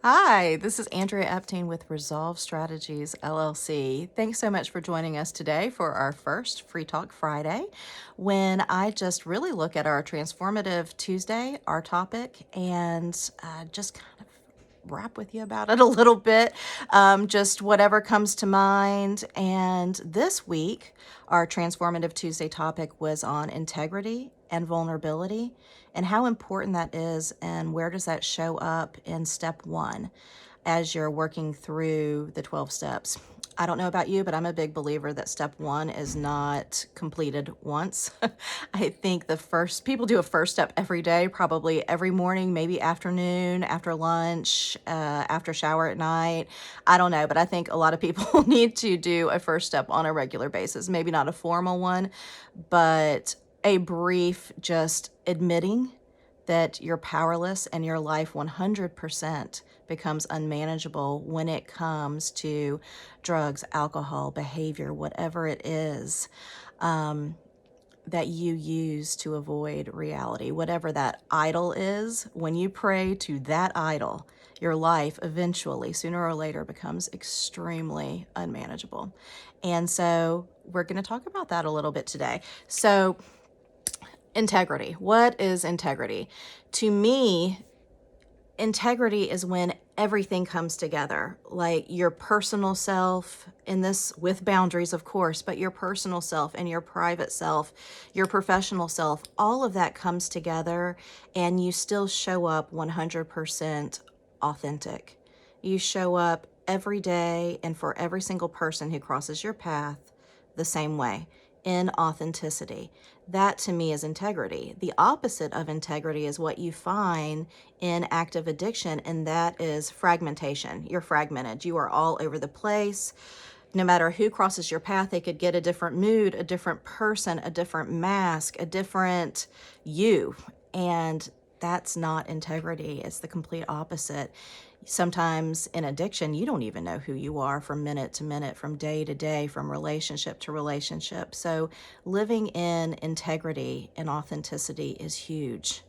Hi, this is Andrea Epstein with Resolve Strategies LLC. Thanks so much for joining us today for our first Free Talk Friday, when I just really look at our Transformative Tuesday, our topic, and just kind of rap with you about it a little bit, just whatever comes to mind. And this week, our Transformative Tuesday topic was on integrity and vulnerability and how important that is, and where does that show up in step one as you're working through the 12 steps. I don't know about you, but I'm a big believer that step one is not completed once. I think people do a first step every day, probably every morning, maybe afternoon, after lunch, after shower at night. I don't know, but I think a lot of people need to do a first step on a regular basis. Maybe not a formal one, but a brief just admitting that you're powerless and your life 100% becomes unmanageable when it comes to drugs, alcohol, behavior, whatever it is that you use to avoid reality. Whatever that idol is, when you pray to that idol, your life eventually, sooner or later, becomes extremely unmanageable. And so we're going to talk about that a little bit today. So, integrity. What is integrity? To me, integrity is when everything comes together, like your personal self, in this with boundaries, of course, but your personal self and your private self, your professional self, all of that comes together, and you still show up 100% authentic. You show up every day and for every single person who crosses your path the same way, in authenticity. That to me is integrity. The opposite of integrity is what you find in active addiction, and that is fragmentation. You're fragmented. You are all over the place. No matter who crosses your path, they could get a different mood, a different person, a different mask, a different you. And that's not integrity. It's the complete opposite. Sometimes in addiction, you don't even know who you are from minute to minute, from day to day, from relationship to relationship. So living in integrity and authenticity is huge.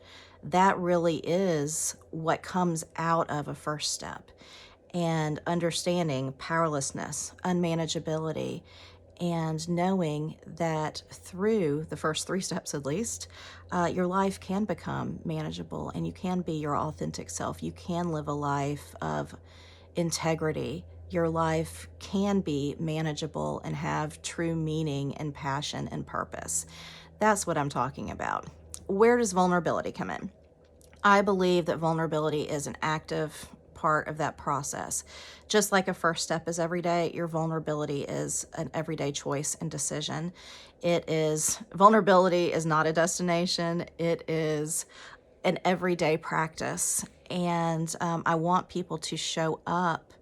That really is what comes out of a first step. And understanding powerlessness, unmanageability, and knowing that through the first three steps at least, your life can become manageable and you can be your authentic self. You can live a life of integrity. Your life can be manageable and have true meaning and passion and purpose. That's what I'm talking about. Where does vulnerability come in? I believe that vulnerability is an active part of that process. Just like a first step is every day, your vulnerability is an everyday choice and decision. Vulnerability is not a destination, it is an everyday practice. And I want people to show up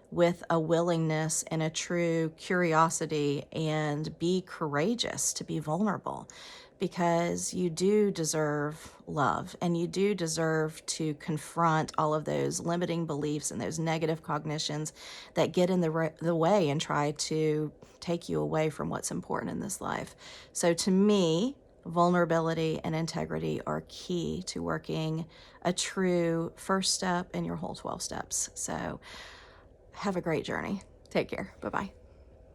with a willingness and a true curiosity and be courageous to be vulnerable, because you do deserve love and you do deserve to confront all of those limiting beliefs and those negative cognitions that get in the way and try to take you away from what's important in this life. So to me, vulnerability and integrity are key to working a true first step in your whole 12 steps. So have a great journey. Take care. Bye-bye.